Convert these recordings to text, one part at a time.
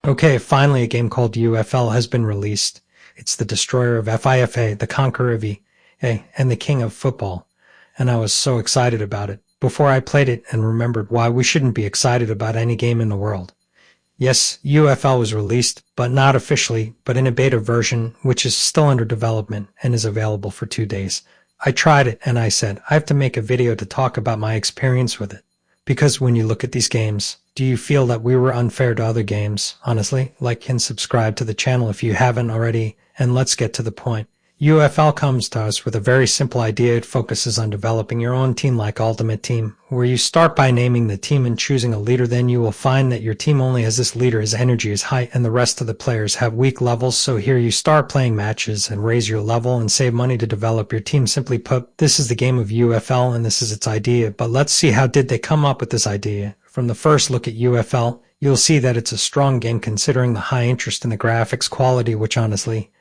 Okay, finally a game called UFL has been released. It's the destroyer of FIFA, the conqueror of EA, and the king of football. And I was so excited about it before I played it and remembered why we shouldn't be excited about any game in the world. Yes, UFL was released, but not officially, but in a beta version, which is still under development and is available for 2 days. I tried it and I said, I have to make a video to talk about my experience with it. Because when you look at these games, do you feel that we were unfair to other games? Honestly, like and subscribe to the channel if you haven't already, and let's get to the point. UFL comes to us with a very simple idea. It focuses on developing your own team like Ultimate Team, where you start by naming the team and choosing a leader. Then you will find that your team only has this leader. His energy is high and the rest of the players have weak levels. So here you start playing matches and raise your level and save money to develop your team. Simply put, this is the game of UFL and this is its idea. But let's see, how did they come up with this idea? From the first look at UFL, you'll see that it's a strong game considering the high interest in the graphics quality, which honestly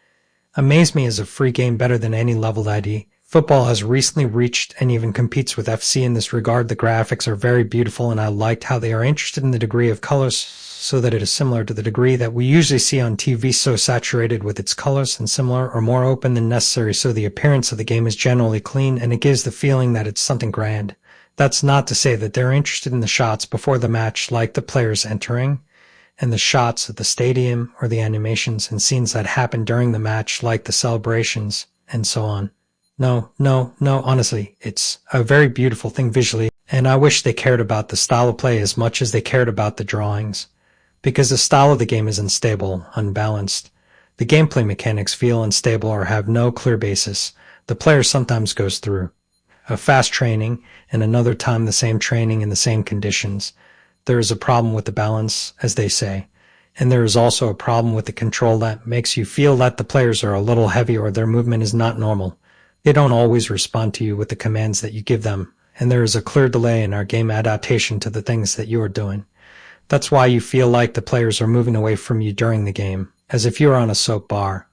amazed me as a free game better than any leveled ID. Football has recently reached and even competes with FC in this regard. The graphics are very beautiful and I liked how they are interested in the degree of colors so that it is similar to the degree that we usually see on TV, so saturated with its colors and similar or more open than necessary, so the appearance of the game is generally clean and it gives the feeling that it's something grand. That's not to say that they're interested in the shots before the match, like the players entering, and the shots at the stadium or the animations and scenes that happen during the match, like the celebrations and so on. No, honestly, it's a very beautiful thing visually, and I wish they cared about the style of play as much as they cared about the drawings, because the style of the game is unstable, unbalanced. The gameplay mechanics feel unstable or have no clear basis. The player sometimes goes through a fast training and another time the same training in the same conditions. There is a problem with the balance, as they say, and there is also a problem with the control that makes you feel that the players are a little heavy or their movement is not normal. They don't always respond to you with the commands that you give them, and there is a clear delay in our game adaptation to the things that you are doing. That's why you feel like the players are moving away from you during the game, as if you are on a soap bar,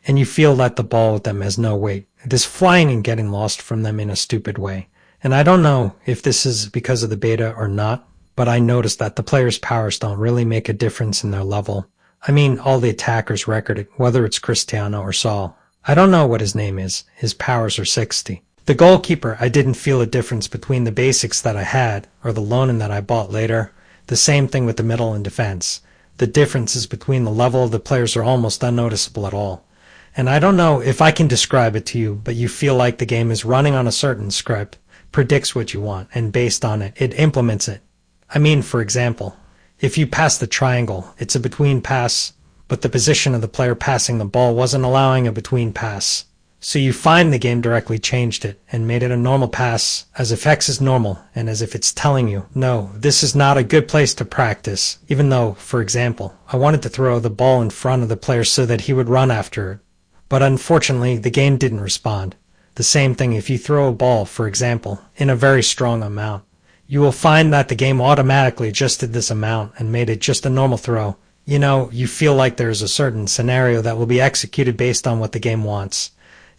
and you feel that the ball with them has no weight. It is flying and getting lost from them in a stupid way. And I don't know if this is because of the beta or not, but I noticed that the players' powers don't really make a difference in their level. I mean, all the attackers recorded, whether it's Cristiano or Saul. I don't know what his name is. His powers are 60. The goalkeeper, I didn't feel a difference between the basics that I had or the loan-in that I bought later. The same thing with the middle and defense. The differences between the level of the players are almost unnoticeable at all. And I don't know if I can describe it to you, but you feel like the game is running on a certain script, predicts what you want, and based on it, it implements it. I mean, for example, if you pass the triangle, it's a between pass, but the position of the player passing the ball wasn't allowing a between pass. So you find the game directly changed it and made it a normal pass, as if X is normal and as if it's telling you, no, this is not a good place to practice, even though, for example, I wanted to throw the ball in front of the player so that he would run after it. But unfortunately, the game didn't respond. The same thing if you throw a ball, for example, in a very strong amount. You will find that the game automatically adjusted this amount and made it just a normal throw. You know, you feel like there's a certain scenario that will be executed based on what the game wants,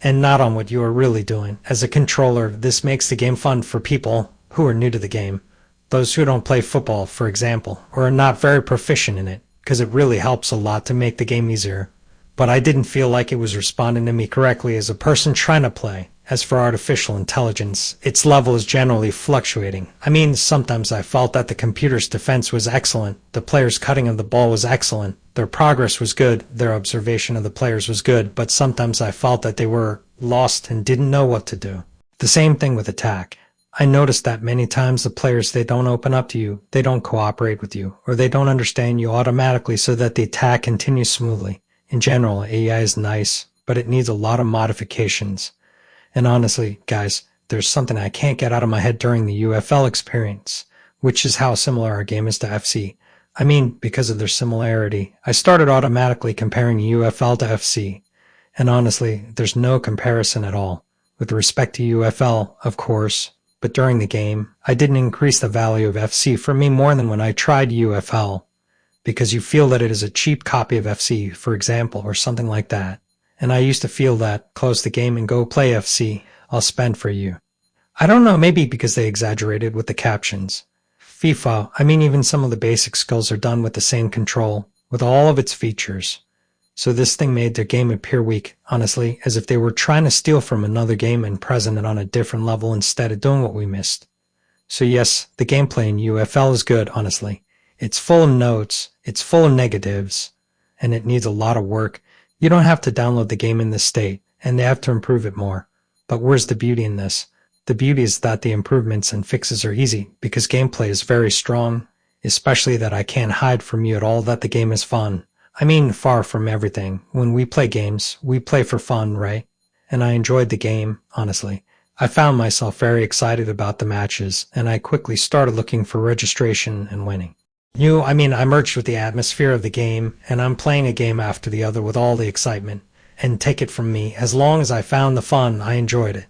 and not on what you are really doing. As a controller, this makes the game fun for people who are new to the game. Those who don't play football, for example, or are not very proficient in it, because it really helps a lot to make the game easier. But I didn't feel like it was responding to me correctly as a person trying to play. As for artificial intelligence, its level is generally fluctuating. I mean, sometimes I felt that the computer's defense was excellent, the players' cutting of the ball was excellent, their progress was good, their observation of the players was good, but sometimes I felt that they were lost and didn't know what to do. The same thing with attack. I noticed that many times the players, they don't open up to you, they don't cooperate with you, or they don't understand you automatically so that the attack continues smoothly. In general, AI is nice, but it needs a lot of modifications. And honestly, guys, there's something I can't get out of my head during the UFL experience, which is how similar our game is to FC. I mean, because of their similarity, I started automatically comparing UFL to FC. And honestly, there's no comparison at all. With respect to UFL, of course, but during the game, I didn't increase the value of FC for me more than when I tried UFL, because you feel that it is a cheap copy of FC, for example, or something like that. And I used to feel that, close the game and go play FC, I'll spend for you. I don't know, maybe because they exaggerated with the captions. FIFA, I mean even some of the basic skills are done with the same control, with all of its features. So this thing made their game appear weak, honestly, as if they were trying to steal from another game and present it on a different level instead of doing what we missed. So yes, the gameplay in UFL is good, honestly. It's full of notes, it's full of negatives, and it needs a lot of work. You don't have to download the game in this state, and they have to improve it more. But where's the beauty in this? The beauty is that the improvements and fixes are easy, because gameplay is very strong, especially that I can't hide from you at all that the game is fun. I mean, far from everything. When we play games, we play for fun, right? And I enjoyed the game, honestly. I found myself very excited about the matches, and I quickly started looking for registration and winning. I merged with the atmosphere of the game, and I'm playing a game after the other with all the excitement. And take it from me, as long as I found the fun, I enjoyed it.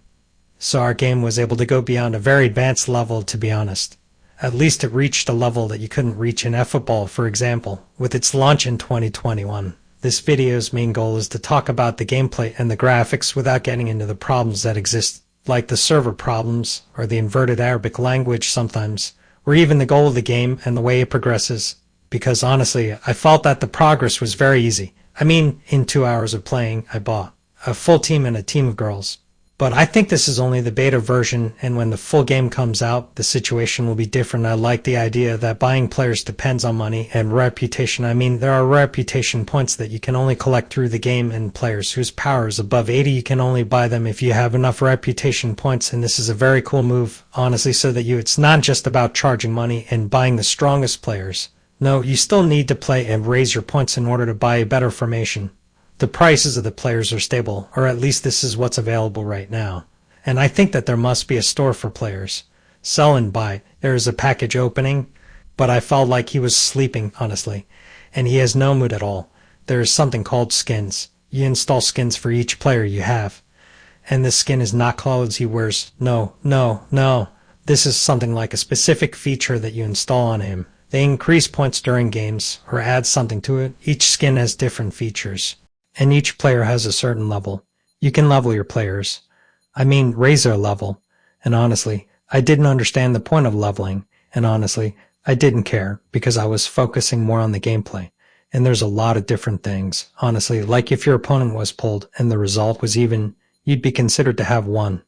So our game was able to go beyond a very advanced level, to be honest. At least it reached a level that you couldn't reach in football, for example, with its launch in 2021. This video's main goal is to talk about the gameplay and the graphics without getting into the problems that exist, like the server problems, or the inverted Arabic language sometimes, or even the goal of the game and the way it progresses, because honestly, I felt that the progress was very easy. In 2 hours of playing, I bought a full team and a team of girls. But I think this is only the beta version, and when the full game comes out, the situation will be different. I like the idea that buying players depends on money and reputation. There are reputation points that you can only collect through the game, and players whose power is above 80, you can only buy them if you have enough reputation points, and this is a very cool move, honestly, so that it's not just about charging money and buying the strongest players. No, you still need to play and raise your points in order to buy a better formation. The prices of the players are stable, or at least this is what's available right now. And I think that there must be a store for players. Sell and buy. There is a package opening, but I felt like he was sleeping, honestly. And he has no mood at all. There is something called skins. You install skins for each player you have. And this skin is not clothes he wears. No. This is something like a specific feature that you install on him. They increase points during games, or add something to it. Each skin has different features. And each player has a certain level. You can level your players. Raise their level. And honestly, I didn't understand the point of leveling. And honestly, I didn't care, because I was focusing more on the gameplay. And there's a lot of different things. Honestly, like if your opponent was pulled and the result was even, you'd be considered to have won.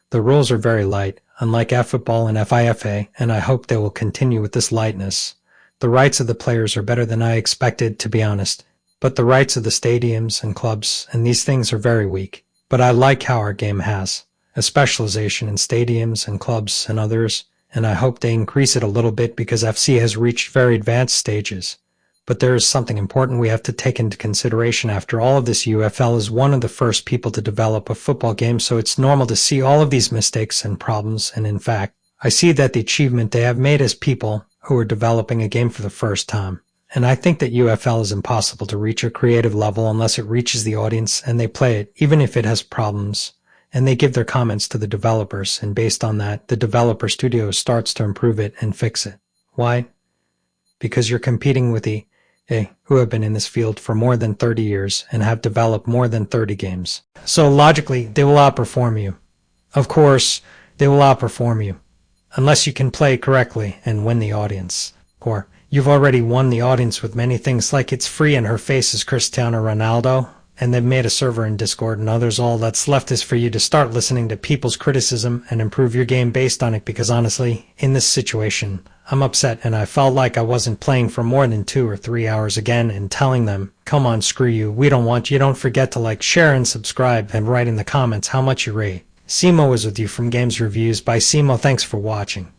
The rules are very light, unlike football and FIFA, and I hope they will continue with this lightness. The rights of the players are better than I expected, to be honest. But the rights of the stadiums and clubs and these things are very weak. But I like how our game has a specialization in stadiums and clubs and others, and I hope they increase it a little bit because FC has reached very advanced stages. But there is something important we have to take into consideration. After all of this, UFL is one of the first people to develop a football game, so it's normal to see all of these mistakes and problems, and in fact, I see that the achievement they have made as people who are developing a game for the first time. And I think that UFL is impossible to reach a creative level unless it reaches the audience and they play it, even if it has problems. And they give their comments to the developers, and based on that, the developer studio starts to improve it and fix it. Why? Because you're competing with who have been in this field for more than 30 years and have developed more than 30 games. So logically, they will outperform you. Of course, they will outperform you. Unless you can play correctly and win the audience. Or you've already won the audience with many things like it's free and her face is Cristiano Ronaldo, and they've made a server in Discord and others. All that's left is for you to start listening to people's criticism and improve your game based on it, because honestly, in this situation, I'm upset and I felt like I wasn't playing for more than 2 or 3 hours again and telling them, come on, screw you, we don't want you. Don't forget to like, share, and subscribe, and write in the comments how much you rate. Simo was with you from Games Reviews by Simo. Thanks for watching.